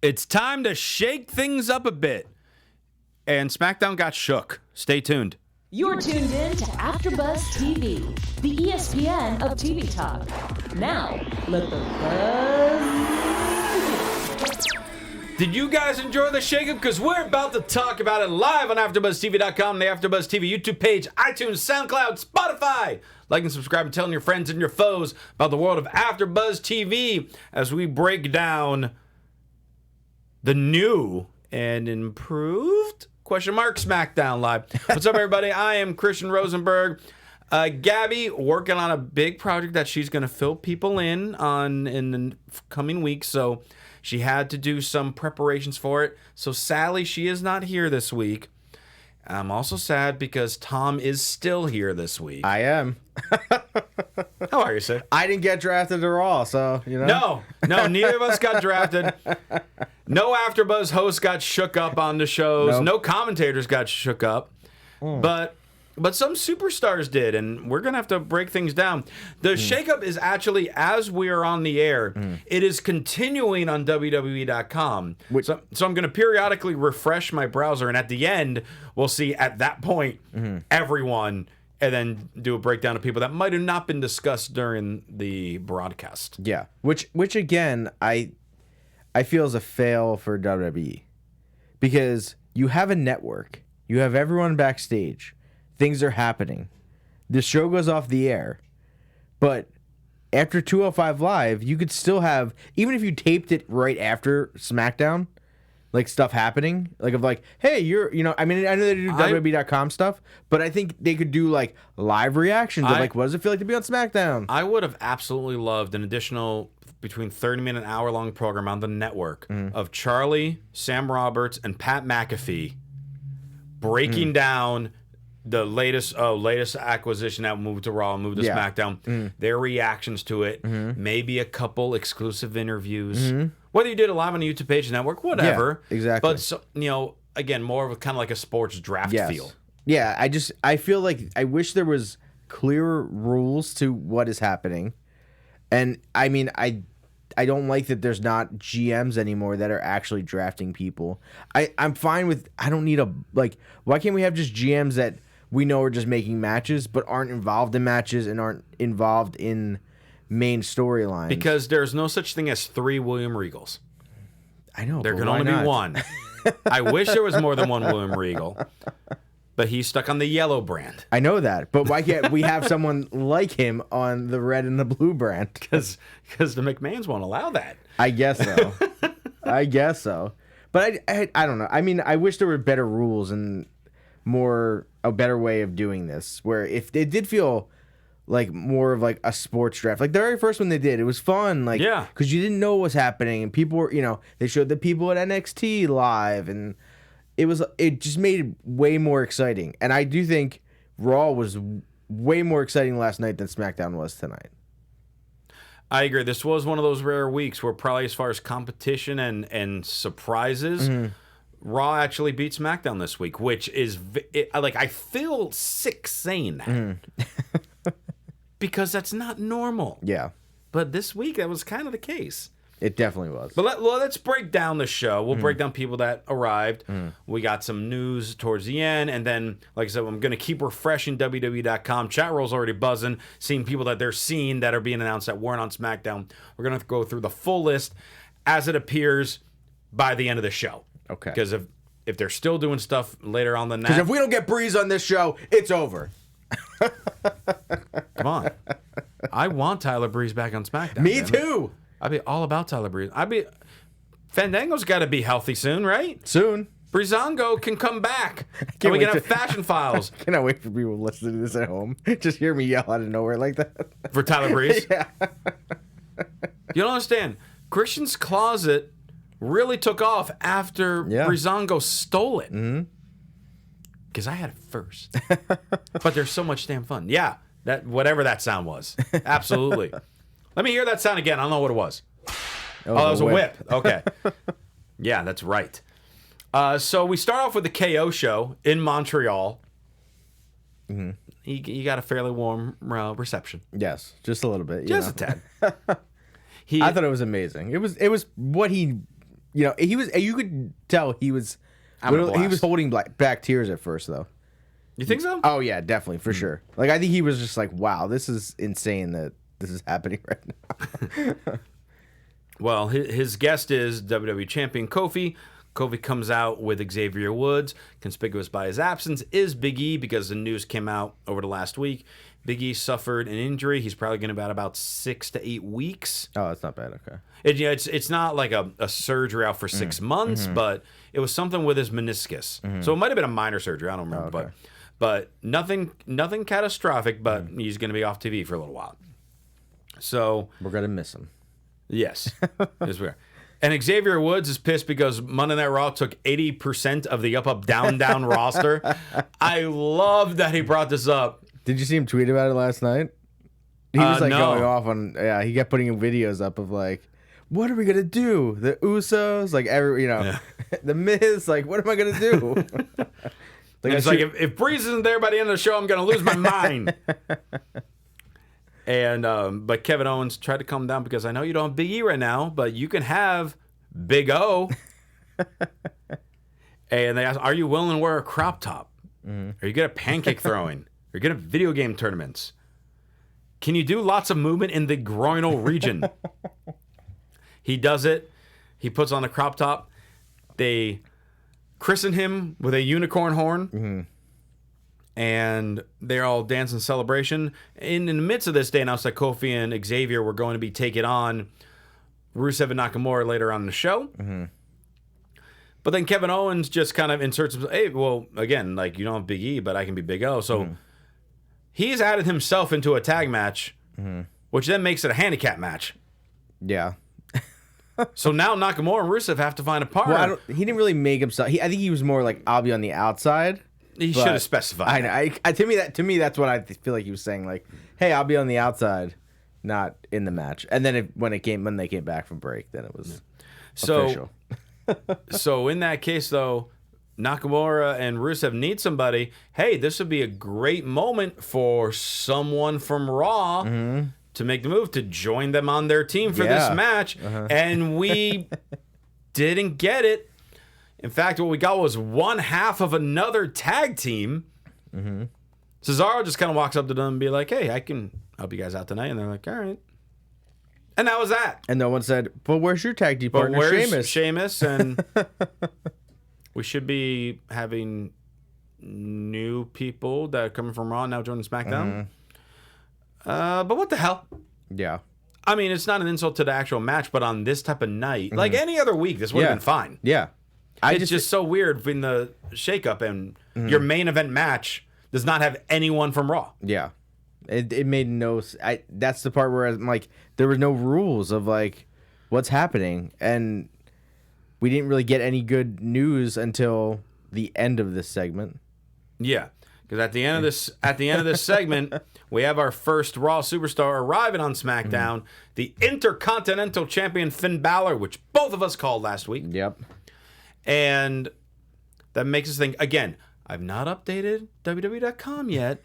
It's time to shake things up a bit. And SmackDown got shook. Stay tuned. You're tuned in to AfterBuzz TV, the ESPN of TV talk. Now, let the buzz begin. Did you guys enjoy the shakeup? Because we're about to talk about it live on AfterBuzzTV.com, the AfterBuzz TV YouTube page, iTunes, SoundCloud, Spotify. Like and subscribe and telling your friends and your foes about the world of AfterBuzz TV as we break down the new and improved ? SmackDown Live. What's up, everybody? I am Christian Rosenberg. Gabby working on a big project that she's going to fill people in the coming weeks, so she had to do some preparations for it. So sadly, she is not here this week. I'm also sad because Tom is still here this week. I am. How are you, sir? I didn't get drafted at all, so, you know. No, neither of us got drafted. No AfterBuzz host got shook up on the shows. Nope. No commentators got shook up. But some superstars did, and we're going to have to break things down. The shakeup is actually, as we are on the air, it is continuing on WWE.com. So I'm going to periodically refresh my browser, and at the end, we'll see at that point everyone, and then do a breakdown of people that might have not been discussed during the broadcast. Yeah, which again, I feel is a fail for WWE. Because you have a network, you have everyone backstage, things are happening. The show goes off the air. But after 205 Live, you could still have, even if you taped it right after SmackDown, like stuff happening, like of like, hey, I mean, I know they do WWE.com stuff, but I think they could do like live reactions of like, what does it feel like to be on SmackDown? I would have absolutely loved an additional between 30-minute and hour-long program on the network of Charlie, Sam Roberts, and Pat McAfee breaking down the latest acquisition that moved to Raw, moved to SmackDown, their reactions to it, maybe a couple exclusive interviews. Whether you did it live on the YouTube page network, whatever. Yeah, exactly. But, again, more of a kind of like a sports draft feel. Yeah, I feel like I wish there was clearer rules to what is happening. And, I mean, I don't like that there's not GMs anymore that are actually drafting people. I'm fine with, I don't need why can't we have just GMs that we know are just making matches but aren't involved in matches and aren't involved in main storylines? Because there's no such thing as 3 William Regals. I know. There can only be one. I wish there was more than one William Regal, but he's stuck on the yellow brand. I know that, but why can't we have someone like him on the red and the blue brand? Because the McMahons won't allow that. I guess so. But I don't know. I mean, I wish there were better rules and a better way of doing this, where if it did feel like more of like a sports draft, like the very first one they did, it was fun, like, yeah, because you didn't know what was happening, and people were, they showed the people at NXT live, and it just made it way more exciting. And I do think Raw was way more exciting last night than SmackDown was tonight. I agree. This was one of those rare weeks where probably as far as competition and surprises, Raw actually beat SmackDown this week, which is I feel sick saying that because that's not normal. Yeah, but this week that was kind of the case. It definitely was. But let's break down the show. We'll break down people that arrived. We got some news towards the end. And then, like I said, I'm going to keep refreshing WWE.com. Chat roll's already buzzing, seeing people that they're seeing that are being announced that weren't on SmackDown. We're going to go through the full list as it appears by the end of the show. Okay. Because if they're still doing stuff later on than that. Because if we don't get Breeze on this show, it's over. Come on. I want Tyler Breeze back on SmackDown. Me too. I'd be all about Tyler Breeze. Fandango's got to be healthy soon, right? Soon. Breezango can come back. And we can have fashion files. I cannot wait for people listening to this at home. Just hear me yell out of nowhere like that. For Tyler Breeze? Yeah. You don't understand. Christian's Closet really took off after Breezango stole it. Because I had it first. But they're so much damn fun. Yeah, whatever that sound was. Absolutely. Let me hear that sound again. I don't know what it was. That was a whip. Okay. Yeah, that's right. So we start off with the KO show in Montreal. He got a fairly warm reception. Yes, just a little bit. Just a tad. I thought it was amazing. It was what he You know, you could tell he was holding back tears at first, though. You think so? Oh, yeah, definitely, for sure. Like, I think he was just like, wow, this is insane that this is happening right now. Well, his guest is WWE Champion Kofi. Kofi comes out with Xavier Woods. Conspicuous by his absence is Big E, because the news came out over the last week. Big E suffered an injury. He's probably going to be about 6 to 8 weeks. Oh, that's not bad. Okay. It's not like a surgery out for 6 months, but it was something with his meniscus. So it might have been a minor surgery. I don't remember, okay. but nothing catastrophic. But he's going to be off TV for a little while. So we're gonna miss him. Yes, yes we are. And Xavier Woods is pissed because Monday Night Raw took 80% of the up, down, down roster. I love that he brought this up. Did you see him tweet about it last night? He was like no. going off on, he kept putting videos up of like, what are we going to do? The Usos, like the Miz, like, what am I going to do? It's like, if Breeze isn't there by the end of the show, I'm going to lose my mind. And but Kevin Owens tried to calm him down because I know you don't have Big E right now, but you can have Big O. And they asked, are you willing to wear a crop top? Are you good at pancake throwing? Are you good at video game tournaments? Can you do lots of movement in the groinal region? He does it. He puts on a crop top. They christen him with a unicorn horn. And they're all dancing celebration. In the midst of this, they announced that Kofi and Xavier were going to be taking on Rusev and Nakamura later on in the show. But then Kevin Owens just kind of inserts himself. Hey, well, again, like, you don't have Big E, but I can be Big O. So he's added himself into a tag match, which then makes it a handicap match. Yeah. So now Nakamura and Rusev have to find a partner. Well, he didn't really make himself. I think he was more like, I'll be on the outside. He should have specified. To me, that's what I feel like he was saying. Like, hey, I'll be on the outside, not in the match. And then when they came back from break, then it was official. So in that case, though, Nakamura and Rusev need somebody. Hey, this would be a great moment for someone from Raw to make the move to join them on their team for this match. And we didn't get it. In fact, what we got was one half of another tag team. Cesaro just kind of walks up to them and be like, hey, I can help you guys out tonight. And they're like, all right. And that was that. And no one said, but where's your tag team partner, Sheamus? And we should be having new people that are coming from Raw now joining SmackDown. But what the hell? Yeah. I mean, it's not an insult to the actual match, but on this type of night, like any other week, this would have been fine. Yeah. It's just so weird between the shakeup and your main event match does not have anyone from Raw. Yeah. It made no... that's the part where I'm like, there were no rules of like what's happening, and we didn't really get any good news until the end of this segment. Yeah, because at the end of this segment, we have our first Raw superstar arriving on SmackDown, the Intercontinental Champion Finn Balor, which both of us called last week. Yep. And that makes us think, again, I've not updated WWE.com yet,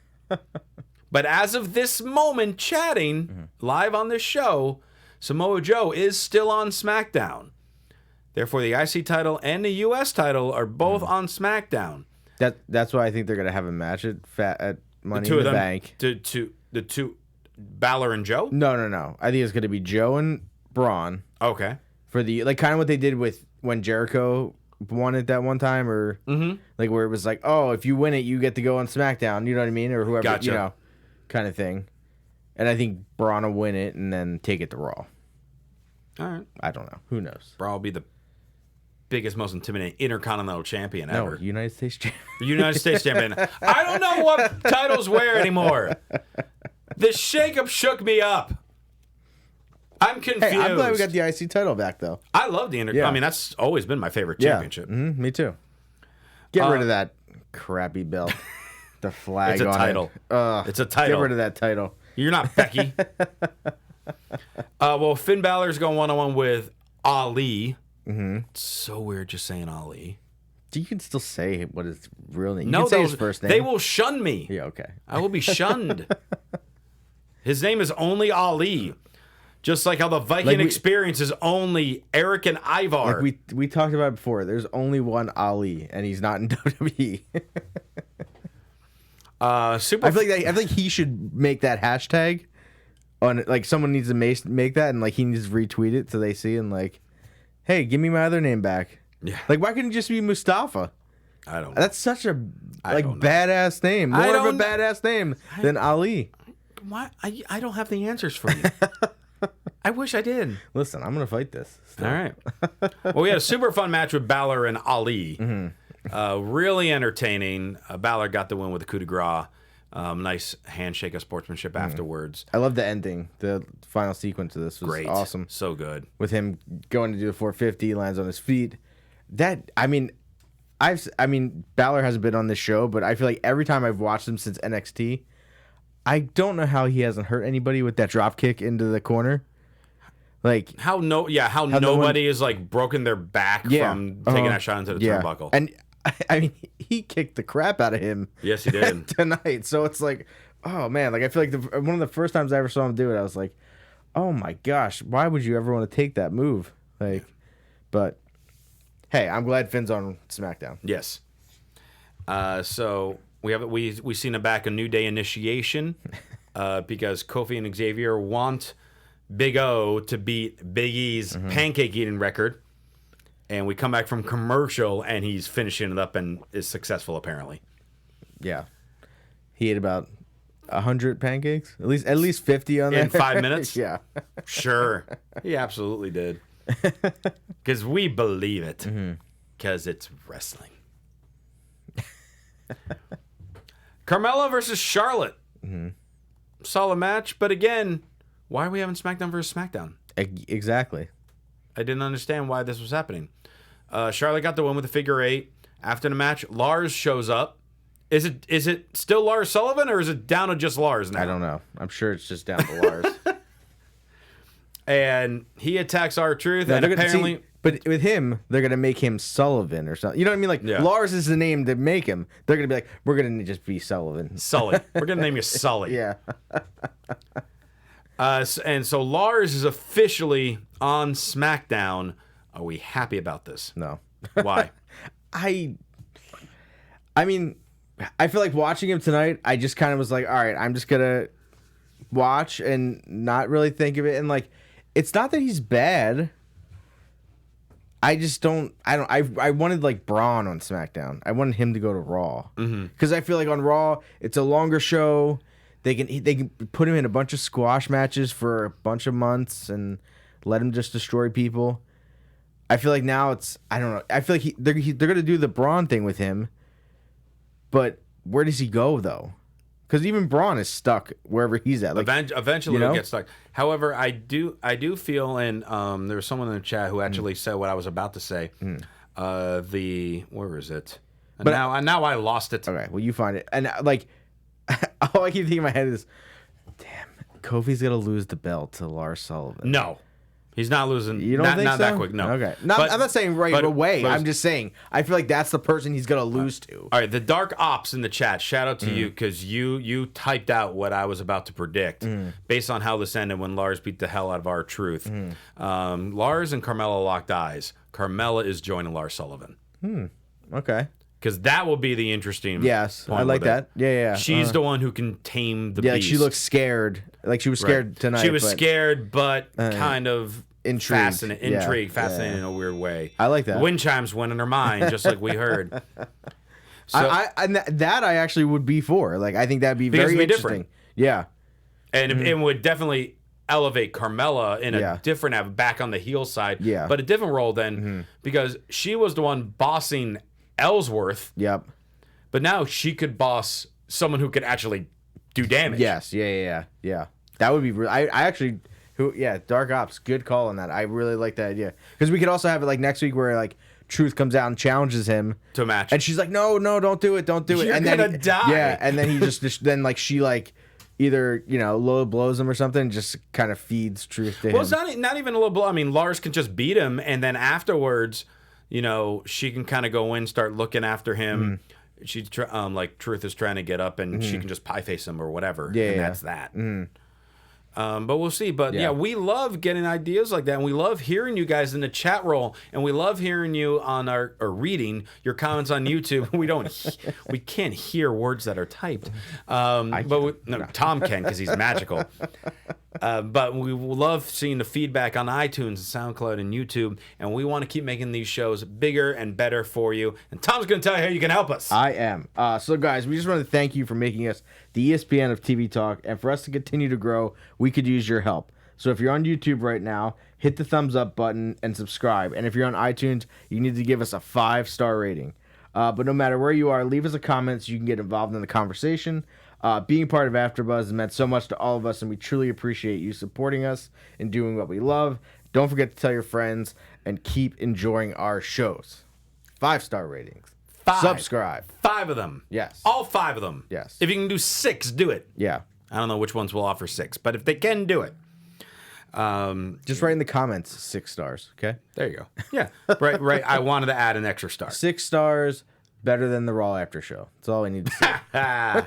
but as of this moment, chatting live on this show, Samoa Joe is still on SmackDown. Therefore, the IC title and the US title are both on SmackDown. That's why I think they're going to have a match at Money in the Bank. The two, Balor and Joe? No. I think it's going to be Joe and Braun. Okay. For the, like, kind of what they did with when Jericho won it that one time, or like where it was like, oh, if you win it, you get to go on SmackDown. You know what I mean? Or whoever, gotcha. Kind of thing. And I think Braun will win it and then take it to Raw. All right. I don't know. Who knows? Braun will be the biggest, most intimidating Intercontinental Champion ever. No, United States Champion. United States Champion. I don't know what titles wear anymore. The shakeup shook me up. I'm confused. Hey, I'm glad we got the IC title back, though. I love the I mean, that's always been my favorite championship. Yeah. Me too. Get rid of that crappy belt. The flag it's a on title. it. It's a title. Get rid of that title. You're not Becky. Well, Finn Balor's going one-on-one with Ali. It's so weird just saying Ali. You can still say what his real name. No, you can say his first name. They will shun me. Yeah, okay. I will be shunned. His name is only Ali. Just like how the Viking experience is only Eric and Ivar. Like we talked about it before. There's only one Ali, and he's not in WWE. I feel like he should make that hashtag. On like someone needs to make that, and like he needs to retweet it so they see and like, hey, give me my other name back. Yeah. Like why couldn't it just be Mustafa? I don't know. That's such a badass name. More of a badass name than Ali. Why? I don't have the answers for you. I wish I did. Listen, I'm gonna fight this. Still. All right. Well, we had a super fun match with Balor and Ali. Mm-hmm. Really entertaining. Balor got the win with a coup de grace. Nice handshake of sportsmanship afterwards. I love the ending. The final sequence of this was great. Awesome. So good. With him going to do the 450, lands on his feet. Balor hasn't been on this show, but I feel like every time I've watched him since NXT, I don't know how he hasn't hurt anybody with that drop kick into the corner. Like how nobody is like broken their back from taking that shot into the turnbuckle. And I mean, he kicked the crap out of him. Yes, he did tonight. So it's like, oh man, like I feel like one of the first times I ever saw him do it, I was like, oh my gosh, why would you ever want to take that move? Like, but hey, I'm glad Finn's on SmackDown. Yes. So we seen a New Day initiation because Kofi and Xavier want Big O to beat Big E's pancake eating record. And we come back from commercial, and he's finishing it up and is successful, apparently. Yeah. He ate about 100 pancakes? At least 50 on that. In 5 minutes? Yeah. Sure. He absolutely did. Because we believe it. Because it's wrestling. Carmella versus Charlotte. Solid match. But again, why are we having SmackDown versus SmackDown? Exactly. I didn't understand why this was happening. Charlotte got the win with a figure 8. After the match, Lars shows up. Is it still Lars Sullivan, or is it down to just Lars now? I don't know. I'm sure it's just down to Lars. And he attacks R-Truth, and apparently... But with him, they're going to make him Sullivan or something. You know what I mean? Like, Lars is the name to make him. They're going to be like, we're going to just be Sullivan. Sully. We're going to name you Sully. Yeah. And so Lars is officially on SmackDown. Are we happy about this? No. Why? I mean, I feel like watching him tonight, I just kind of was like, all right, I'm just going to watch and not really think of it. And like, it's not that he's bad. I wanted like Braun on SmackDown. I wanted him to go to Raw. Because I feel like on Raw, it's a longer show. They can put him in a bunch of squash matches for a bunch of months and let him just destroy people. I feel like now I don't know. I feel like they're going to do the Braun thing with him. But where does he go, though? Because even Braun is stuck wherever he's at. Like, eventually he'll get stuck. However, I do feel, and there was someone in the chat who actually said what I was about to say. Where is it? But now I lost it. Okay, well, you find it. And like, all I keep thinking in my head is, damn, Kofi's going to lose the belt to Lars Sullivan. No. He's not losing. You don't think not so? That quick. No. Okay. I'm not saying right away. I'm just saying I feel like that's the person he's gonna lose to. All right. The Dark Ops in the chat. Shout out to you because you typed out what I was about to predict based on how this ended when Lars beat the hell out of R-Truth. Lars and Carmella locked eyes. Carmella is joining Lars Sullivan. Okay. Because that will be the interesting. Yes, I like that. Yeah. She's the one who can tame the beast. Like she looks scared. Like she was scared tonight. She was scared, but kind of intrigued. Fascinating in a weird way. I like that. Wind chimes went in her mind, just like we heard. So, I actually would be for. Like I think that'd be very interesting. Different. Yeah, and it would definitely elevate Carmella in a different, back on the heel side. Yeah, but a different role then because she was the one bossing Ellsworth. Yep. But now she could boss someone who could actually do damage. Yes. Yeah. That would be real. I actually. Dark Ops, good call on that. I really like that idea because we could also have it like next week where like Truth comes out and challenges him to a match, and she's like, "No, don't do it, don't do it." You're and gonna then die. Yeah, and then he just then like she like either low blows him or something, and just kind of feeds Truth to him. Well, it's not even a low blow. I mean, Lars can just beat him, and then afterwards, she can kind of go in, start looking after him. She like Truth is trying to get up, and she can just pie face him or whatever. That's that. But we'll see. But yeah, we love getting ideas like that, and we love hearing you guys in the chat roll, and we love hearing you on or reading your comments on YouTube. We can't hear words that are typed. Tom can because he's magical. But we love seeing the feedback on iTunes and SoundCloud and YouTube, and we want to keep making these shows bigger and better for you. And Tom's going to tell you how you can help us. I am. So, guys, we just want to thank you for making us the ESPN of TV talk, and for us to continue to grow, we could use your help. So if you're on YouTube right now, hit the thumbs up button and subscribe. And if you're on iTunes, you need to give us a 5-star rating. But no matter where you are, leave us a comment so you can get involved in the conversation. Being part of AfterBuzz has meant so much to all of us, and we truly appreciate you supporting us and doing what we love. Don't forget to tell your friends, and keep enjoying our shows. 5-star ratings. 5. Subscribe. 5 of them. Yes. All 5 of them. Yes. If you can do 6, do it. Yeah. I don't know which ones will offer 6, but if they can, do it. Just write in the comments 6 stars, okay? There you go. Yeah. Right. I wanted to add an extra star. 6 stars, better than the Raw after show. That's all I need to say.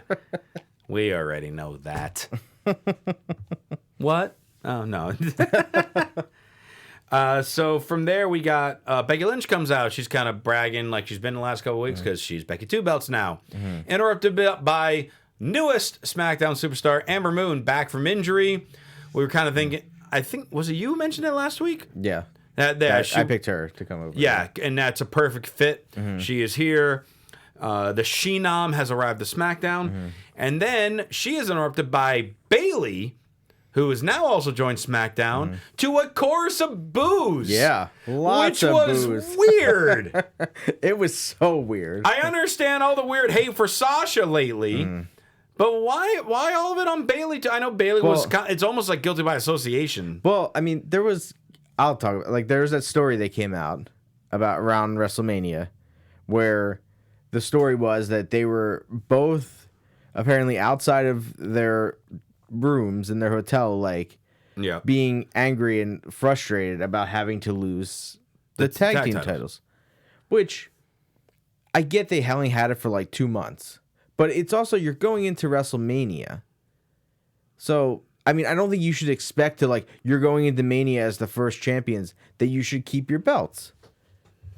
We already know that. What? Oh, no. So from there, we got Becky Lynch comes out. She's kind of bragging like she's been the last couple of weeks because she's Becky 2 belts now. Interrupted by newest SmackDown superstar, Amber Moon, back from injury. We were kind of thinking, was it you who mentioned it last week? Yeah. I picked her to come over. Yeah, and that's a perfect fit. She is here. The She-Nom has arrived to SmackDown. And then she is interrupted by Bayley, who has now also joined SmackDown, to a chorus of boos. Yeah, lots of boos. Which was weird. It was so weird. I understand all the weird hate for Sasha lately, but why all of it on Bayley? I know Bayley was. It's almost like guilty by association. Well, I mean, there was. I'll talk about there was that story that came out about around WrestleMania, where the story was that they were both apparently outside of their rooms in their hotel, like being angry and frustrated about having to lose the tag team titles. Which I get they only had it for like 2 months, but it's also you're going into WrestleMania, so I mean I don't think you should expect to you're going into Mania as the first champions that you should keep your belts.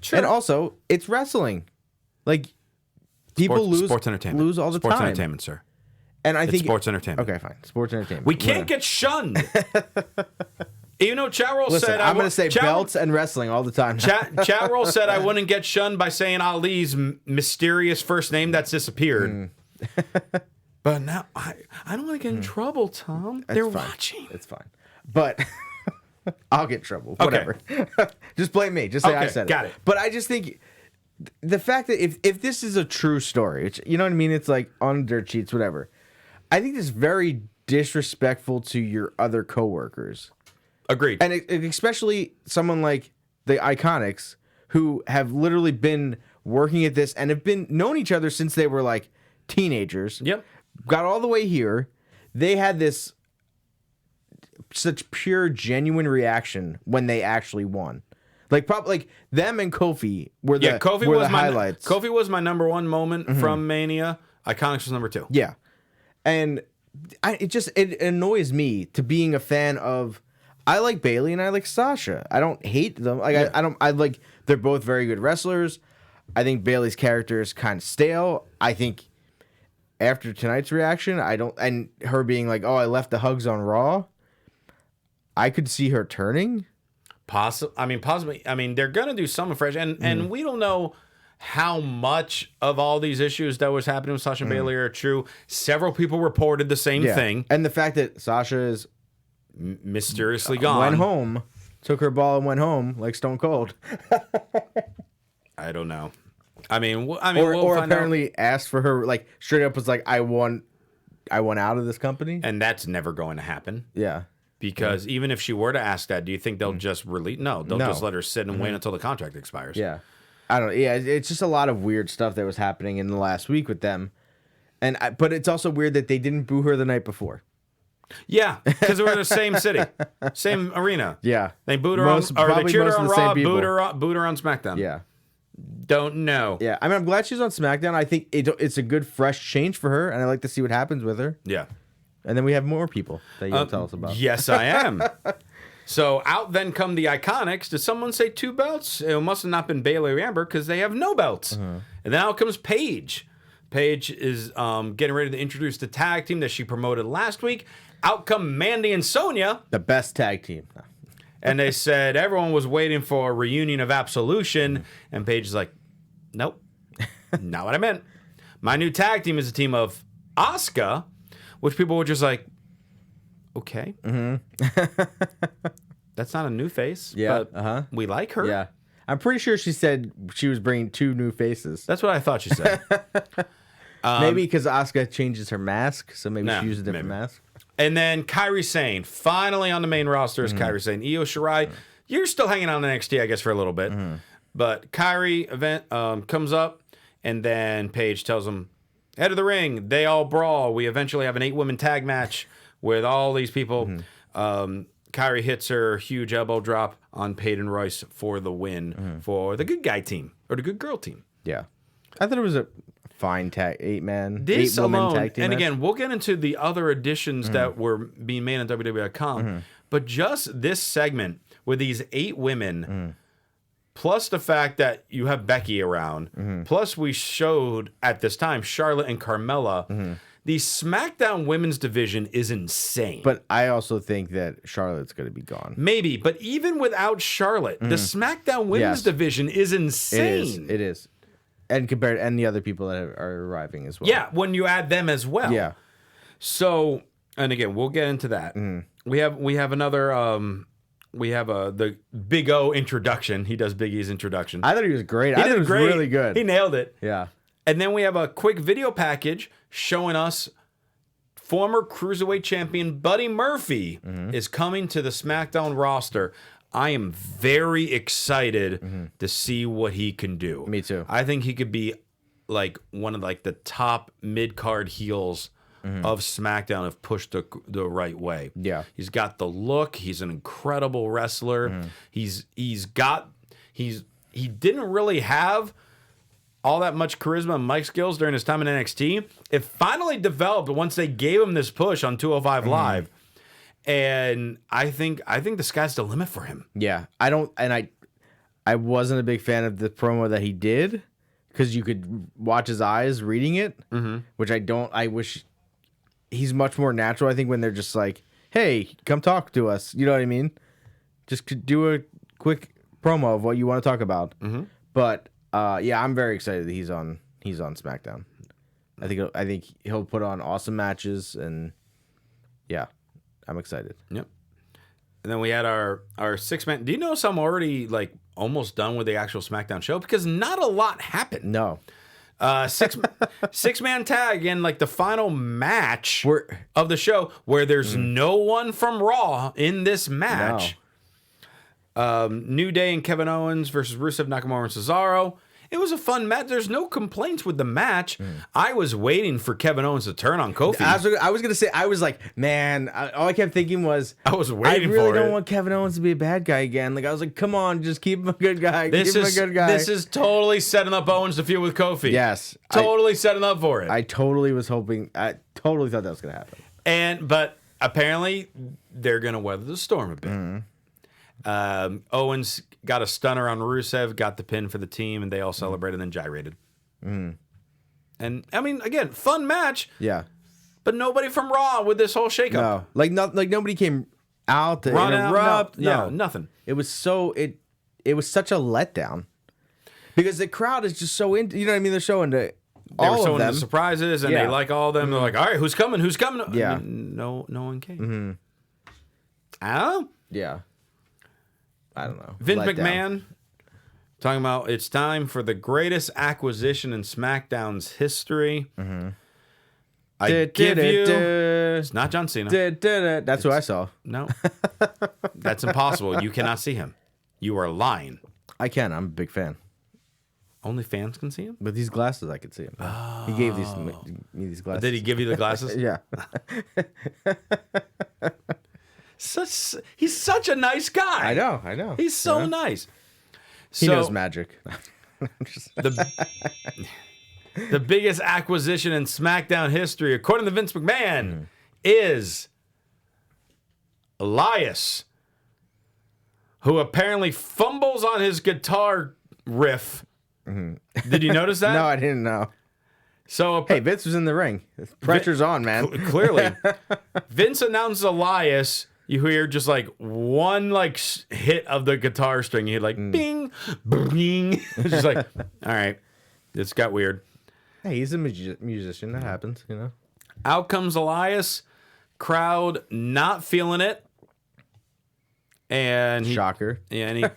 Sure. And also it's wrestling, people lose all the time. Sports entertainment, sir. And I think sports entertainment. Okay, fine. Sports entertainment. We can't get shunned. Even though Chat Roll said I'm going to say belts and wrestling all the time. Chat Roll said I wouldn't get shunned by saying Ali's mysterious first name that's disappeared. But now I don't want to get in trouble, Tom. They're watching. It's fine. But I'll get in trouble. Whatever. Just blame me. Just say I said it. Got it. But I just think the fact that if this is a true story, which, you know what I mean? It's like on dirt sheets, whatever. I think it's very disrespectful to your other coworkers. Agreed. And especially someone like the Iconics, who have literally been working at this and have been known each other since they were like teenagers. Yep. Got all the way here. They had this such pure, genuine reaction when they actually won. Probably them and Kofi were the highlights. Kofi was my number 1 moment from Mania. Iconics was number 2. Yeah. And it annoys me to being a fan of. I like Bayley and I like Sasha. I don't hate them. I like they're both very good wrestlers. I think Bayley's character is kind of stale. I think after tonight's reaction, and her being like, "Oh, I left the hugs on Raw." I could see her turning. Possibly. I mean, they're gonna do something fresh, and we don't know how much of all these issues that was happening with Sasha and Bayley are true. Several people reported the same thing. And the fact that Sasha is mysteriously gone. Went home, took her ball and went home like Stone Cold. I don't know. I mean, we'll apparently asked for her, straight up was like, I want out of this company. And that's never going to happen. Yeah. Because even if she were to ask that, do you think they'll just release? No, they'll just let her sit and wait until the contract expires. Yeah. I don't know. Yeah, it's just a lot of weird stuff that was happening in the last week with them. But it's also weird that they didn't boo her the night before. Yeah, because we're in the same city, same arena. Yeah. They booed her they cheered her on Raw, booed her on SmackDown. Yeah. Don't know. Yeah, I mean, I'm glad she's on SmackDown. I think it's a good, fresh change for her, and I like to see what happens with her. Yeah. And then we have more people that you'll tell us about. Yes, I am. So out then come the Iconics. Did someone say 2 belts? It must have not been Bayley or Amber because they have no belts. And then out comes Paige. Paige is getting ready to introduce the tag team that she promoted last week. Out come Mandy and Sonya. The best tag team. And they said everyone was waiting for a reunion of Absolution. And Paige is like, nope, not what I meant. My new tag team is a team of Asuka, which people were just like, okay. That's not a new face. Yeah. But we like her. Yeah. I'm pretty sure she said she was bringing 2 new faces. That's what I thought she said. Maybe because Asuka changes her mask, so maybe No, she used a different mask. And then Kairi Sane, finally on the main roster is Kairi Sane. Io Shirai, you're still hanging on NXT, I guess, for a little bit. But Kairi event comes up, and then Paige tells them, head of the ring, they all brawl. We eventually have an 8-woman tag match with all these people. Kairi hits her huge elbow drop on Peyton Royce for the win for the good guy team, or the good girl team. Yeah. I thought it was a fine tag, 8-man, This 8-woman alone, tag team and match. again, we'll get into the other additions that were being made on WWE.com, but just this segment with these 8 women, plus the fact that you have Becky around, plus we showed at this time Charlotte and Carmella, the SmackDown women's division is insane. But I also think that Charlotte's going to be gone. Maybe, but even without Charlotte, the SmackDown women's division is insane. It is. And compared to any other people that are arriving as well. Yeah, when you add them as well. Yeah. So, and again, we'll get into that. We have another. We have the Big O introduction. He does Big E's introduction. I thought he was great. He I thought did it was great. really good. He nailed it. Yeah. And then we have a quick video package showing us former Cruiserweight champion Buddy Murphy is coming to the SmackDown roster. I am very excited to see what he can do. Me too. I think he could be like one of like the top mid-card heels of SmackDown if pushed the right way. Yeah. He's got the look. He's an incredible wrestler. He didn't really have all that much charisma and mic skills during his time in NXT. It finally developed once they gave him this push on 205 Live. And I think the sky's the limit for him. Yeah. I wasn't a big fan of the promo that he did because you could watch his eyes reading it, which I wish he's much more natural. I think when they're just like, hey, come talk to us. You know what I mean? Just do a quick promo of what you want to talk about. But yeah, I'm very excited that he's on SmackDown. I think he'll put on awesome matches, and yeah, I'm excited. Yep. And then we had our 6-man. Do you notice I'm already like almost done with the actual SmackDown show because not a lot happened. No. 6-man tag in like the final match of the show where there's no one from Raw in this match. No. New Day and Kevin Owens versus Rusev, Nakamura, and Cesaro. It was a fun match. There's no complaints with the match. I was waiting for Kevin Owens to turn on Kofi. I was gonna say, I was like, man, all I kept thinking was, I was waiting for it. I really don't want Kevin Owens to be a bad guy again. Like, I was like, come on, just keep him a good guy. This is totally setting up Owens to feud with Kofi. Yes. Totally setting up for it. I totally was hoping, I totally thought that was gonna happen. But apparently, they're gonna weather the storm a bit. Owens got a stunner on Rusev, got the pin for the team, and they all celebrated and then gyrated. And I mean, again, fun match. Yeah. But nobody from Raw with this whole shakeup. No, like nobody came out to interrupt. No, nothing. It was it was such a letdown because the crowd is just so into. You know what I mean? They're showing the. They were showing the surprises, and they like all of them. They're like, all right, who's coming? Who's coming? Yeah. I mean, no one came. I don't know. Yeah. I don't know. Vince McMahon talking about it's time for the greatest acquisition in SmackDown's history. I give you. It's not John Cena. That's who I saw. No. That's impossible. You cannot see him. You are lying. I can. I'm a big fan. Only fans can see him? With these glasses, I could see him. Oh. He gave me these glasses. Did he give you the glasses? Yeah. He's such a nice guy. I know. He's so nice. He knows magic. The biggest acquisition in SmackDown history, according to Vince McMahon, is Elias, who apparently fumbles on his guitar riff. Mm-hmm. Did you notice that? No, I didn't know. So hey, Vince was in the ring. Pressure's on, man. Clearly. Vince announces Elias. You hear just like one like hit of the guitar string. You hear like bing, bing. It's just like, all right, it's got weird. Hey, he's a musician. That happens, you know. Out comes Elias. Crowd not feeling it. And shocker. Yeah,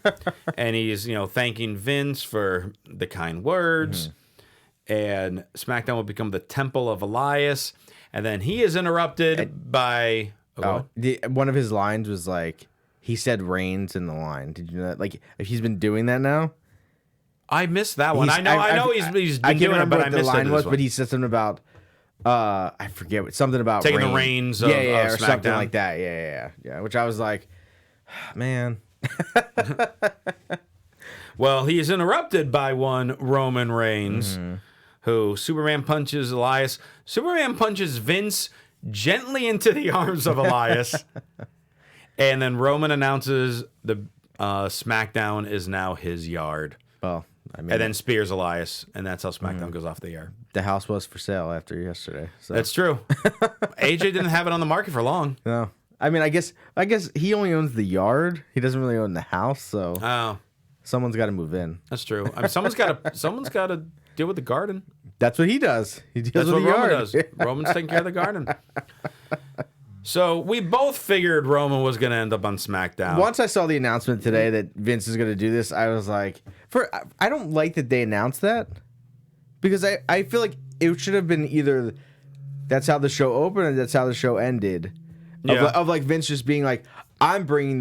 and he's thanking Vince for the kind words. And SmackDown will become the temple of Elias. And then he is interrupted by one of his lines was like, he said Reigns in the line. Did you know that? Like, he's been doing that now. I missed that one. I know he's been doing it, but I missed the line but he said something about I forget something about taking the reins of or SmackDown. Something like that. Yeah. Which I was like, man. Well, he is interrupted by one Roman Reigns, who Superman punches Elias. Superman punches Vince gently into the arms of Elias. And then Roman announces the SmackDown is now his yard. Well, I mean, and then spears Elias, and that's how SmackDown goes off the air. The house was for sale after yesterday. So. That's true. AJ didn't have it on the market for long. No. I mean, I guess he only owns the yard. He doesn't really own the house, so someone's got to move in. That's true. I mean, someone's got to deal with the garden. That's what he does. He deals That's with what the Roman yard. does. Roman's taking care of the garden. So we both figured Roman was going to end up on SmackDown. Once I saw the announcement today that Vince is going to do this, I was like, I don't like that they announced that, because I feel like it should have been either that's how the show opened or that's how the show ended. Of like Vince just being like, I'm bringing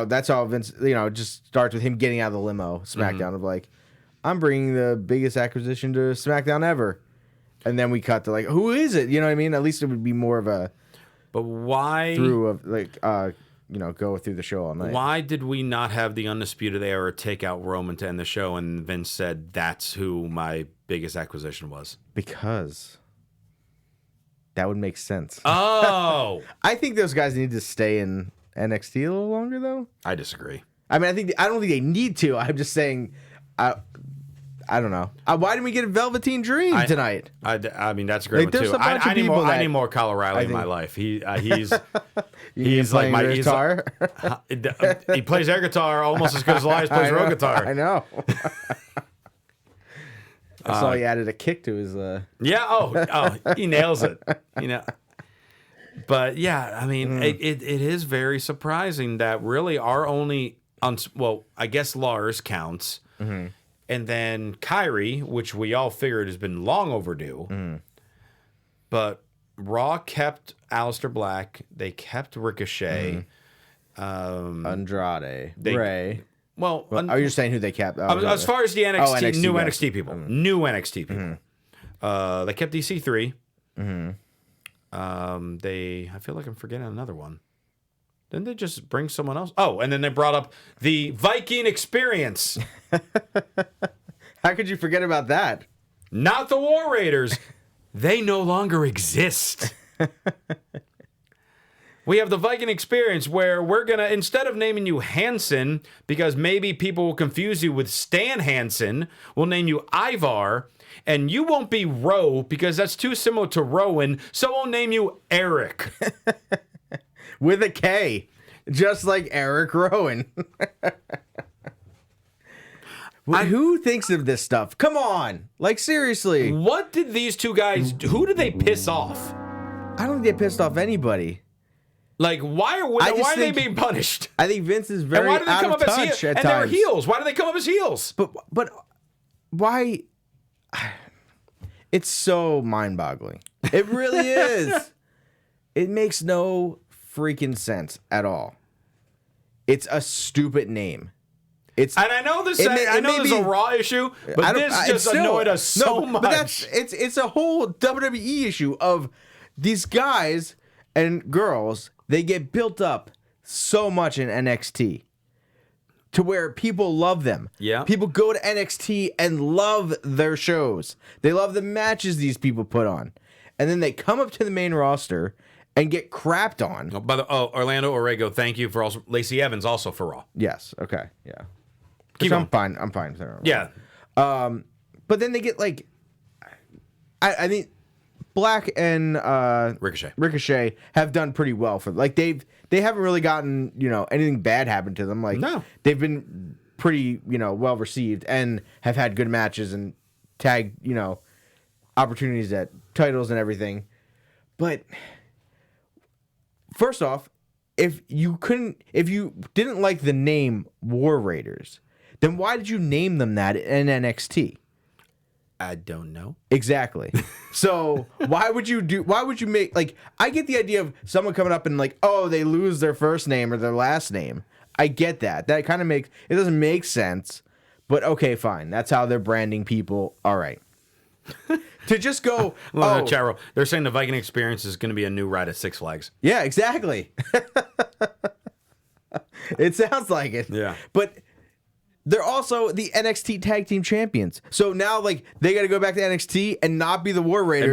that's how Vince, just starts with him getting out of the limo, SmackDown, of like, I'm bringing the biggest acquisition to SmackDown ever. And then we cut to like, who is it? You know what I mean? At least it would be more of a... But why... Through of like, go through the show all night. Why did we not have the Undisputed Era take out Roman to end the show and Vince said, that's who my biggest acquisition was? Because... that would make sense. Oh! I think those guys need to stay in NXT a little longer, though. I disagree. I mean, I don't think they need to. I'm just saying, I don't know. Why didn't we get a Velveteen Dream tonight? I mean, that's a great Like, one, too. I need more Kyle O'Reilly in my life. He's like my guitar. He plays air guitar almost as good as Elias plays real guitar. I know. I saw he added a kick to his. Yeah. Oh, he nails it. But yeah, I mean, it is very surprising that really our only I guess Lars counts, and then Kyrie, which we all figured has been long overdue. But Raw kept Aleister Black. They kept Ricochet. Andrade. Ray. Well, are you saying who they kept? As far as the NXT, new guys. NXT people, new NXT people, they kept EC3. I feel like I'm forgetting another one. Didn't they just bring someone else? Oh, and then they brought up the Viking Experience. How could you forget about that? Not the War Raiders. They no longer exist. We have the Viking Experience, where we're going to, instead of naming you Hansen, because maybe people will confuse you with Stan Hansen, we'll name you Ivar, and you won't be Rowe, because that's too similar to Rowan, so we'll name you Eric. With a K, just like Eric Rowan. Who thinks of this stuff? Come on. Like, seriously. What did these two guys, who did they piss off? I don't think they pissed off anybody. Like, why are they being punished? I think Vince is very out of touch at times. And they were heels. Why do they come up as heels? But why? It's so mind-boggling. It really is. It makes no freaking sense at all. It's a stupid name. And I know this. I know this is a Raw issue, but this just annoyed us so much. But it's a whole WWE issue of these guys and girls. They get built up so much in NXT to where people love them. Yeah. People go to NXT and love their shows. They love the matches these people put on. And then they come up to the main roster and get crapped on. Oh, Orlando Orrego, thank you for also Lacey Evans also for Raw. Yes. Okay. Yeah. Keep I'm fine. I'm fine with her. Yeah. But then they get like, I think Black and Ricochet have done pretty well for like they haven't really gotten anything bad happen to them. Like they've been pretty well received and have had good matches and tag opportunities at titles and everything. But first off, if you didn't like the name War Raiders, then why did you name them that in NXT? I don't know. Exactly. So why would you make, like, I get the idea of someone coming up and like, oh, they lose their first name or their last name. I get that. That kind of it doesn't make sense, but okay, fine. That's how they're branding people. All right. To just go, they're saying the Viking Experience is going to be a new ride at Six Flags. Yeah, exactly. It sounds like it. Yeah. But they're also the NXT Tag Team Champions. So now, like, they got to go back to NXT and not be the War Raiders. And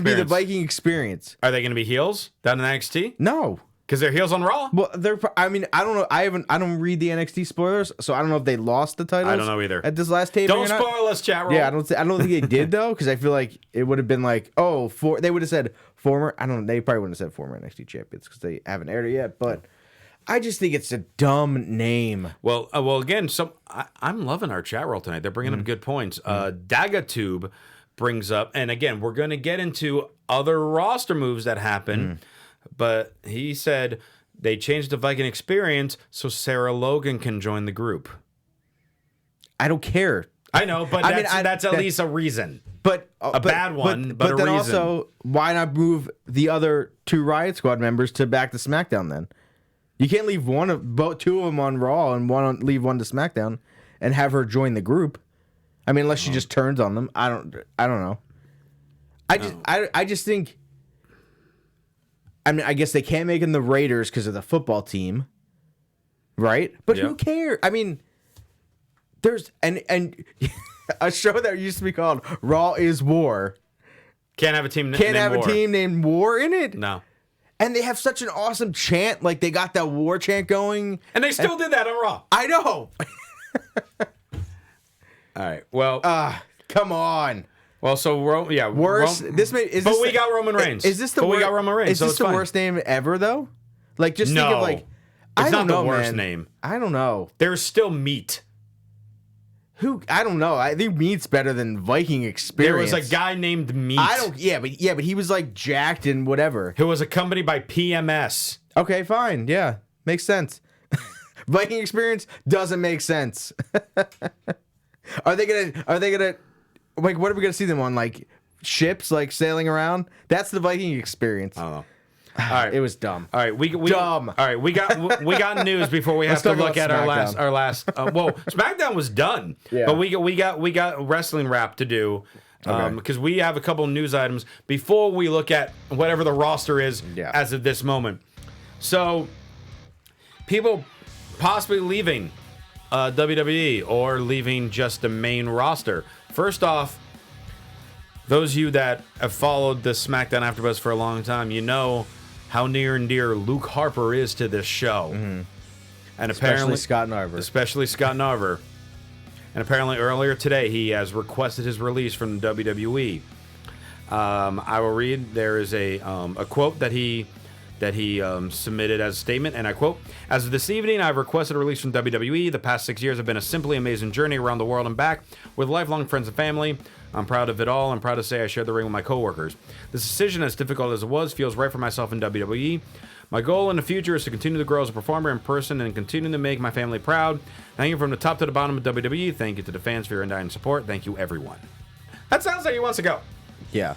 be the Viking Experience. Are they going to be heels down in NXT? No. Because they're heels on Raw? Well, I don't know. I don't read the NXT spoilers, so I don't know if they lost the titles. I don't know either. At this last taping. Don't spoil us, chat room. Yeah, I don't think they did, though, because I feel like it would have been like, they would have said former. I don't know. They probably wouldn't have said former NXT champions because they haven't aired it yet, but I just think it's a dumb name. Well, again, I'm loving our chat roll tonight. They're bringing up good points. Dagatube brings up, and again, we're going to get into other roster moves that happen, but he said they changed the Viking Experience so Sarah Logan can join the group. I don't care. I know, but that's at least a reason. But a bad one, but a then reason. Also, why not move the other two Riot Squad members back to SmackDown then? You can't leave two of them on Raw and leave one to SmackDown and have her join the group. I mean, unless she just turns on them. I don't know. I just think. I mean, I guess they can't make them the Raiders because of the football team, right? But who cares? I mean, there's and a show that used to be called Raw is War. Can't have a team. A team named War in it. No. And they have such an awesome chant. Like, they got that war chant going. And they still did that on Raw. I know. All right. Well. Come on. Well, so, worse. We got Roman Reigns. Is this the worst? We got Roman Reigns. Is this the worst name ever, though? Like, just think of, like. It's not the worst name. I don't know. There's still meat. I don't know. I think Meat's better than Viking Experience. There was a guy named Meat. But he was like jacked and whatever. Who was accompanied by PMS. Okay, fine. Yeah, makes sense. Viking Experience doesn't make sense. Are they gonna like, what are we gonna see them on, like ships, like sailing around? That's the Viking Experience. I don't know. All right, it was dumb. All right, dumb. All right, we got news before we have to look at our last. SmackDown was done, but we got wrestling wrap to do because we have a couple news items before we look at whatever the roster is as of this moment. So, people possibly leaving WWE or leaving just the main roster. First off, those of you that have followed the SmackDown AfterBuzz for a long time, you know how near and dear Luke Harper is to this show. And apparently especially Scott Narver. And apparently earlier today he has requested his release from the WWE. I will read. There is a quote that he submitted as a statement, and I quote, "As of this evening, I've requested a release from WWE. The past 6 years have been a simply amazing journey around the world and back with lifelong friends and family. I'm proud of it all. I'm proud to say I shared the ring with my coworkers. This decision, as difficult as it was, feels right for myself in WWE. My goal in the future is to continue to grow as a performer in person and continue to make my family proud. Thank you from the top to the bottom of WWE. Thank you to the fans for your undying support. Thank you, everyone." That sounds like he wants to go. Yeah.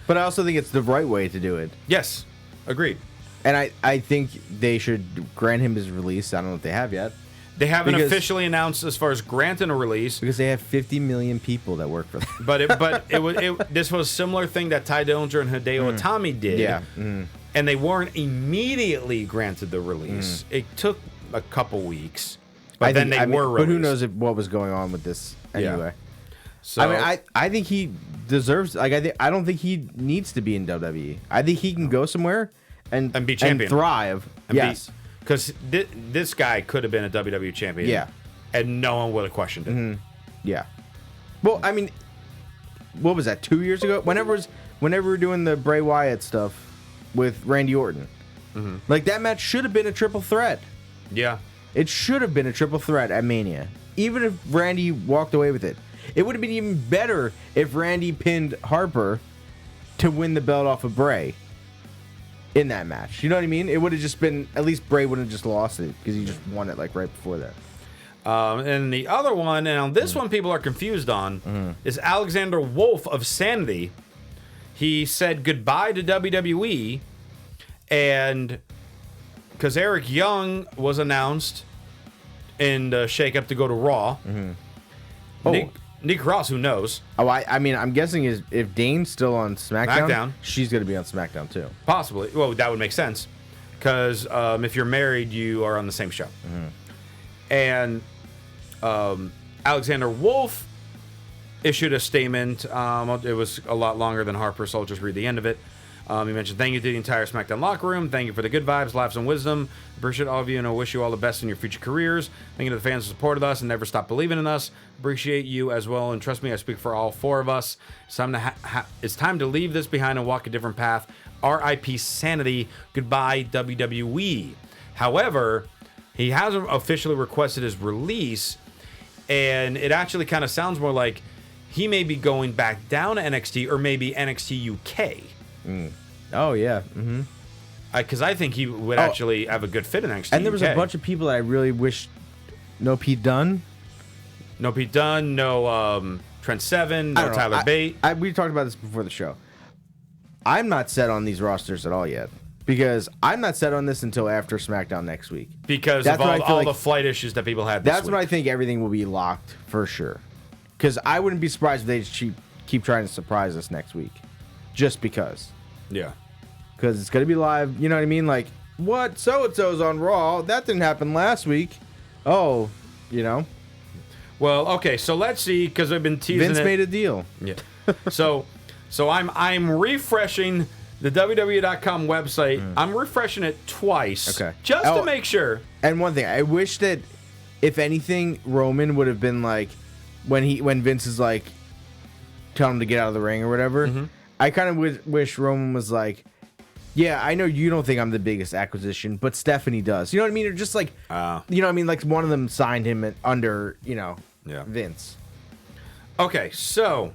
But I also think it's the right way to do it. Yes. Agreed. And I think they should grant him his release. I don't know if they have yet. They haven't officially announced as far as granting a release because they have 50 million people that work for them. This was a similar thing that Ty Dillinger and Hideo Itami did. Yeah. And they weren't immediately granted the release. It took a couple weeks, but then they were released. But who knows what was going on with this anyway? Yeah. So I mean, I think he deserves. Like, I don't think he needs to be in WWE. I think he can go somewhere and be champion. and thrive. Yes. Because this guy could have been a WWE champion. Yeah. And no one would have questioned it. Yeah. Well, I mean, what was that, 2 years ago? Whenever we were doing the Bray Wyatt stuff with Randy Orton, like that match should have been a triple threat. Yeah. It should have been a triple threat at Mania. Even if Randy walked away with it. It would have been even better if Randy pinned Harper to win the belt off of Bray in that match. You know what I mean? It would have just been, at least Bray wouldn't have just lost it because he just won it like right before that. And the other one, and on this one people are confused on, is Alexander Wolf of Sanity. He said goodbye to WWE, and because Eric Young was announced in the shakeup to go to Raw. Nick Cross, who knows? Oh, I mean, I'm guessing if Dane's still on SmackDown, she's going to be on SmackDown too. Possibly. Well, that would make sense. Because if you're married, you are on the same show. And Alexander Wolf issued a statement. It was a lot longer than Harper, so I'll just read the end of it. He mentioned, thank you to the entire SmackDown locker room. Thank you for the good vibes, laughs, and wisdom. Appreciate all of you, and I wish you all the best in your future careers. Thank you to the fans who supported us and never stopped believing in us. Appreciate you as well, and trust me, I speak for all four of us. It's time to leave this behind and walk a different path. R.I.P. Sanity. Goodbye, WWE. However, he hasn't officially requested his release, and it actually kind of sounds more like he may be going back down to NXT or maybe NXT UK. Oh, yeah. Because I think he would actually have a good fit in NXT. And there was a bunch of people that I really wish. No Pete Dunne. No Pete Dunne, no Trent Seven, no Tyler Bate. We talked about this before the show. I'm not set on these rosters at all yet. Because I'm not set on this until after SmackDown next week. Because of all the flight issues that people had this week. That's when I think everything will be locked for sure. Because I wouldn't be surprised if they just keep trying to surprise us next week. Just because. Yeah. Because it's going to be live. You know what I mean? Like, what? So-and-so's on Raw. That didn't happen last week. Oh, you know? Well, okay, so let's see, because I've been teasing Vince made a deal. Yeah. So I'm refreshing the WWE.com website. I'm refreshing it twice. Okay. Just to make sure. And one thing, I wish that, if anything, Roman would have been like, when Vince is like, telling him to get out of the ring or whatever, I kind of wish Roman was like, yeah, I know you don't think I'm the biggest acquisition, but Stephanie does. You know what I mean? Or just like, you know what I mean? Like one of them signed him under, Vince. Okay, so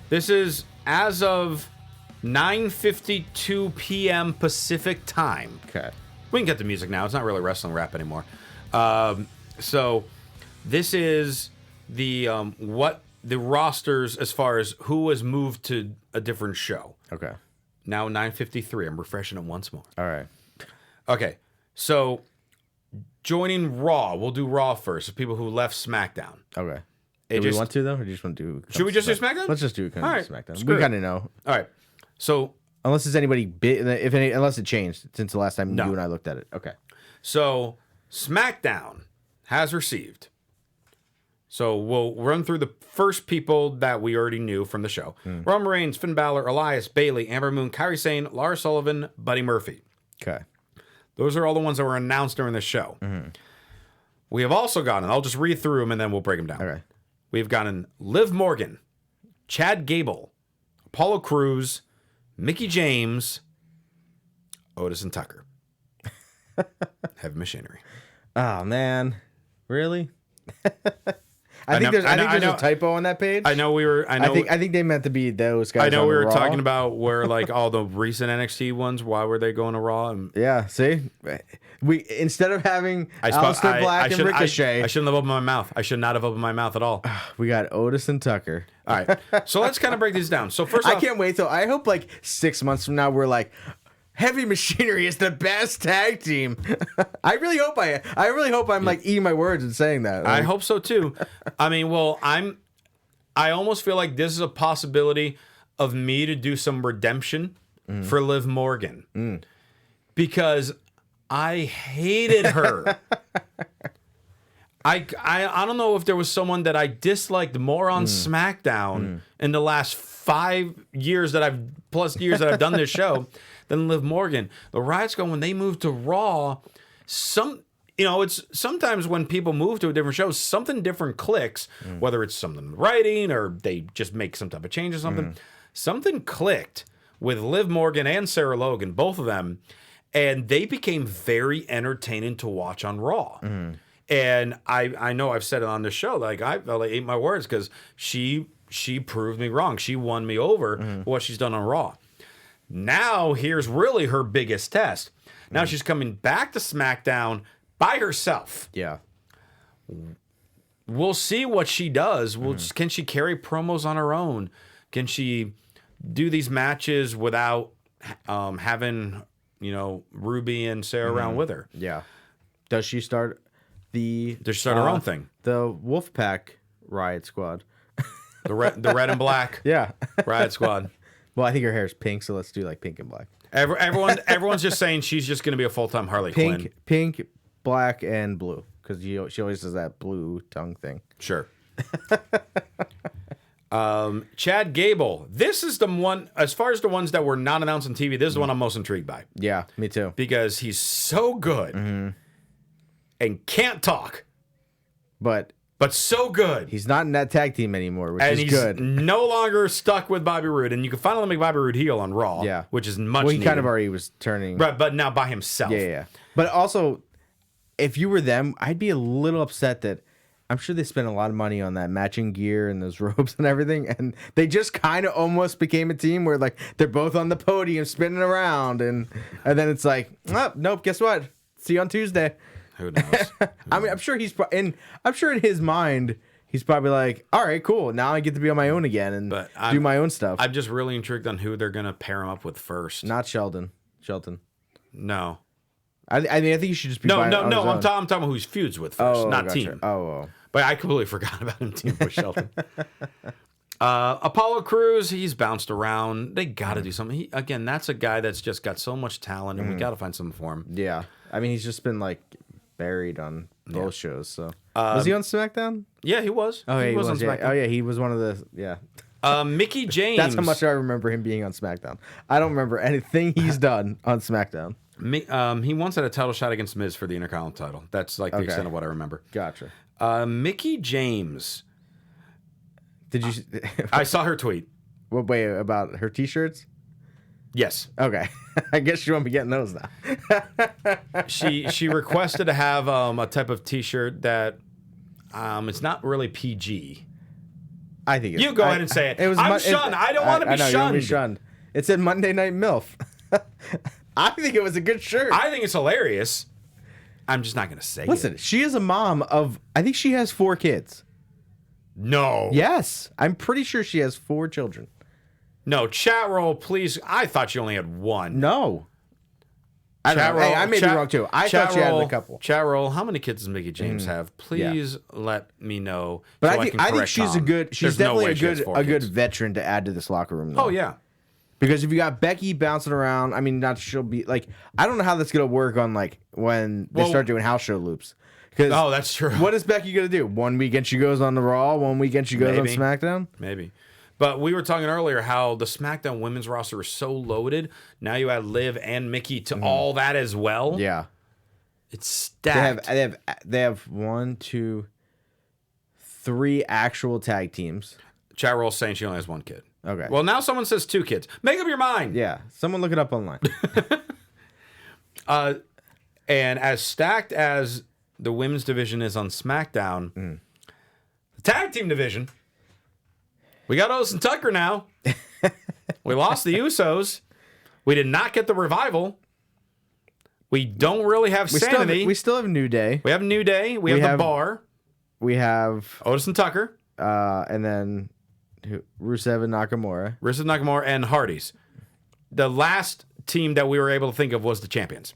this is as of 9:52 p.m. Pacific time. Okay. We can get the music now. It's not really wrestling rap anymore. So this is the what the rosters as far as who has moved to a different show. Okay. Now 9:53. I'm refreshing it once more. All right. Okay. So joining Raw. We'll do Raw first. So people who left SmackDown. Okay. Do we want to, though? Or do you just want to do... Should we just do SmackDown? Let's just do All right. SmackDown. We kind of know. All right. So... Unless there's anybody... unless it changed since the last time you and I looked at it. Okay. So, SmackDown has received... So, we'll run through the first people that we already knew from the show. Roman Reigns, Finn Balor, Elias, Bayley, Amber Moon, Kairi Sane, Lars Sullivan, Buddy Murphy. Okay. Those are all the ones that were announced during the show. We have also gotten... I'll just read through them and then we'll break them down. Okay. We've gotten Liv Morgan, Chad Gable, Apollo Crews, Mickie James, Otis and Tucker. Heavy Machinery. Oh, man. Really? I think there's a typo on that page. I think they meant to be those guys. I know on we were Raw. talking about where like all the recent NXT ones. Why were they going to Raw? Yeah, see, we instead of having Aleister Black and Ricochet, I shouldn't have opened my mouth. I should not have opened my mouth at all. We got Otis and Tucker. All right, so let's kind of break these down. So first, I can't wait till I hope like 6 months from now we're like, Heavy Machinery is the best tag team. I really hope I'm like eating my words and saying that. Like, I hope so too. I mean, well, I almost feel like this is a possibility of me to do some redemption for Liv Morgan because I hated her. I don't know if there was someone that I disliked more on SmackDown in the last 5 years that I've done this show than Liv Morgan. The Riot Squad, when they moved to Raw, it's sometimes when people move to a different show, something different clicks, whether it's something writing or they just make some type of change or something. Something clicked with Liv Morgan and Sarah Logan, both of them, and they became very entertaining to watch on Raw. And I know I've said it on the show, like I ate my words because she proved me wrong. She won me over for what she's done on Raw. Now here's really her biggest test. Now she's coming back to SmackDown by herself. Yeah. We'll see what she does. Can she carry promos on her own? Can she do these matches without having, Ruby and Sarah around with her? Yeah. Does she start her own thing? The Wolfpack Riot Squad. The red and black. Yeah. Riot Squad. Well, I think her hair is pink, so let's do like pink and black. Everyone's just saying she's just going to be a full-time Harley Quinn. Pink, black, and blue, because she always does that blue tongue thing. Sure. Chad Gable. This is the one, as far as the ones that were not announced on TV, this is the one I'm most intrigued by. Yeah, me too. Because he's so good and can't talk, but so good. He's not in that tag team anymore, which is good. And he's no longer stuck with Bobby Roode, and you can finally make Bobby Roode heel on Raw, which is much Well, he needed. kind of already was turning. Right, but now by himself. Yeah. But also, if you were them, I'd be a little upset that I'm sure they spent a lot of money on that matching gear and those robes and everything, and they just kind of almost became a team where like they're both on the podium spinning around, and then it's like, oh, nope, guess what? See you on Tuesday. Who knows? I mean, I'm sure in his mind, he's probably like, all right, cool. Now I get to be on my own again and do my own stuff. I'm just really intrigued on who they're gonna pair him up with first. Not Shelton. No. I mean, I think you should just be No. I'm talking about who he feuds with first, not gotcha. team. Oh. But I completely forgot about him teaming with Shelton. Apollo Crews, he's bounced around. They got to do something. Again, that's a guy that's just got so much talent, and we got to find something for him. Yeah. I mean, he's just been like buried on both shows. So was he on SmackDown? Yeah, he was. Oh, yeah, he was on SmackDown. Oh, yeah, he was one of the Mickey James. That's how much I remember him being on SmackDown. I don't remember anything he's done on SmackDown. He once had a title shot against Miz for the Intercontinental title. That's like the extent of what I remember. Gotcha. Mickey James. Did you? I saw her tweet. What way about her T-shirts? Yes. Okay. I guess you won't be getting those now. She requested to have a type of T-shirt that it's not really PG. I think it's, you go ahead and say it. I'm shunned. I don't want to be shunned. You want to be shunned. It said Monday Night MILF. I think it was a good shirt. I think it's hilarious. I'm just not going to say it. Listen, she is a mom of, I think she has 4 kids. No. Yes. I'm pretty sure she has 4 children. No, chat roll, please. I thought she only had 1. No. I don't know. Hey, I may be wrong too. I thought she had a couple. Chat roll, how many kids does Mickey James have? Please let me know. But so I think she's Tom. she's definitely a good veteran to add to this locker room though. Oh yeah. Because if you got Becky bouncing around, I mean, she'll be like, I don't know how that's gonna work on like when they start doing house show loops. Oh, that's true. What is Becky gonna do? One weekend she goes on the Raw, one weekend she goes on SmackDown. Maybe. But we were talking earlier how the SmackDown women's roster is so loaded. Now you add Liv and Mickey to all that as well. Yeah, it's stacked. They have 1, 2, 3 actual tag teams. Chat roll saying she only has 1 kid. Okay. Well, now someone says 2 kids. Make up your mind. Yeah, someone look it up online. And as stacked as the women's division is on SmackDown, the tag team division. We got Otis and Tucker now. We lost the Usos. We did not get the Revival. We don't really have Sanity. We still have New Day. We have New Day. We have the Bar. We have Otis and Tucker. And then Rusev and Nakamura. Rusev, Nakamura, and Hardys. The last team that we were able to think of was the champions.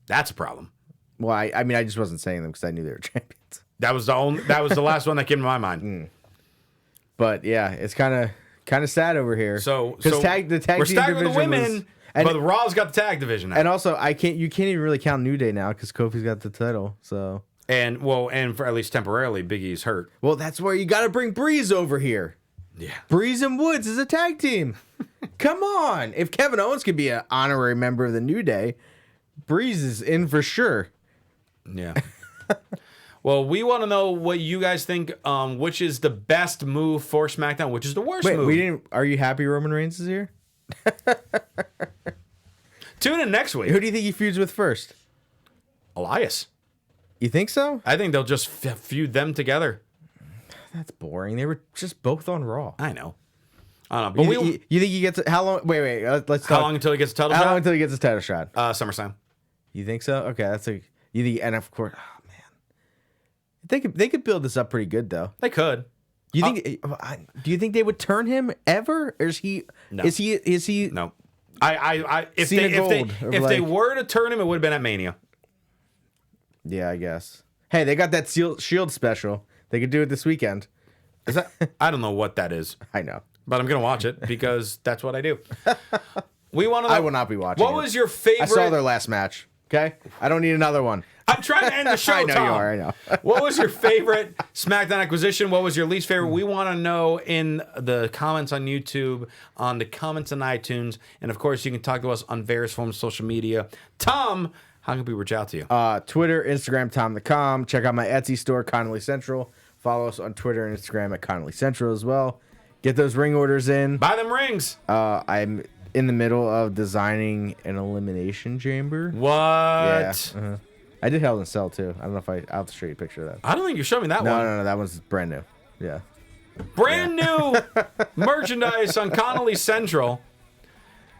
That's a problem. Well, I mean, I just wasn't saying them because I knew they were champions. That was the last one that came to my mind. But yeah, it's kind of sad over here. So the tag we're team stacking with the women, was, but the Raw's got the tag division now. And also, you can't even really count New Day now because Kofi's got the title. So and for at least temporarily, Big E's hurt. Well, that's where you got to bring Breeze over here. Yeah, Breeze and Woods is a tag team. Come on. If Kevin Owens could be an honorary member of the New Day, Breeze is in for sure. Yeah. Well, we want to know what you guys think. Which is the best move for SmackDown? Which is the worst move? We didn't. Are you happy Roman Reigns is here? Tune in next week. Who do you think he feuds with first? Elias. You think so? I think they'll just feud them together. That's boring. They were just both on Raw. I know. But You think he gets how long? Wait. Let's talk. How long until he gets a title How shot? long until he gets his title shot? SummerSlam. You think so? Okay, that's a. You think? And of course, oh man, they could build this up pretty good though. They could. You think? Do you think they would turn him ever? Or is he? No. Is he? No. If Cena Gold, if they were to turn him, it would have been at Mania. Yeah, I guess. Hey, they got that Shield special. They could do it this weekend. Is that? I don't know what that is. I know, but I'm gonna watch it because that's what I do. We want to. I will not be watching. What was your favorite? I saw their last match. Okay, I don't need another one. I'm trying to end the show. I know Tom. you are. I know. What was your favorite SmackDown acquisition? What was your least favorite? We want to know in the comments on YouTube, on the comments on iTunes, and of course, you can talk to us on various forms of social media. Tom, how can people reach out to you? Twitter, Instagram, Tom.com. Check out my Etsy store, Connolly Central. Follow us on Twitter and Instagram at Connolly Central as well. Get those ring orders in. Buy them rings. I'm in the middle of designing an elimination chamber. What? Yeah. I did Hell in a Cell too. I don't know if I'll have to show you a picture of that. I don't think you showed me that one. No, that one's brand new. Yeah. Brand new merchandise on Connolly Central.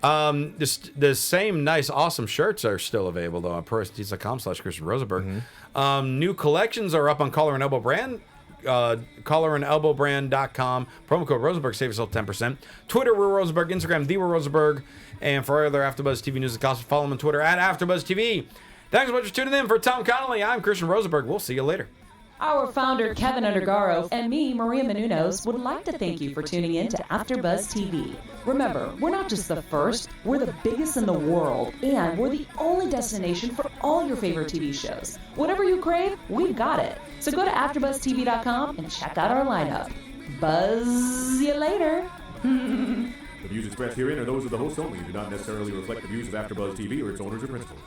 The same nice, awesome shirts are still available though on ProWrestlingTees.com/Christian Rosenberg. New collections are up on Collar and Elbow Brand. CollarandElbowBrand.com. Promo code Rosenberg, save yourself 10%. Twitter, we're Rosenberg. Instagram, the we're Rosenberg. And for other AfterBuzz TV news and gossip, follow them on Twitter at AfterBuzzTV. Thanks so much for tuning in. For Tom Connolly, I'm Christian Rosenberg. We'll see you later. Our founder, Kevin Undergaro, and me, Maria Menounos, would like to thank you for tuning in to AfterBuzz TV. Remember, we're not just the first, we're the biggest in the world, and we're the only destination for all your favorite TV shows. Whatever you crave, we've got it. So go to AfterBuzzTV.com and check out our lineup. Buzz you later. The views expressed herein are those of the hosts only and do not necessarily reflect the views of AfterBuzz TV or its owners or principals.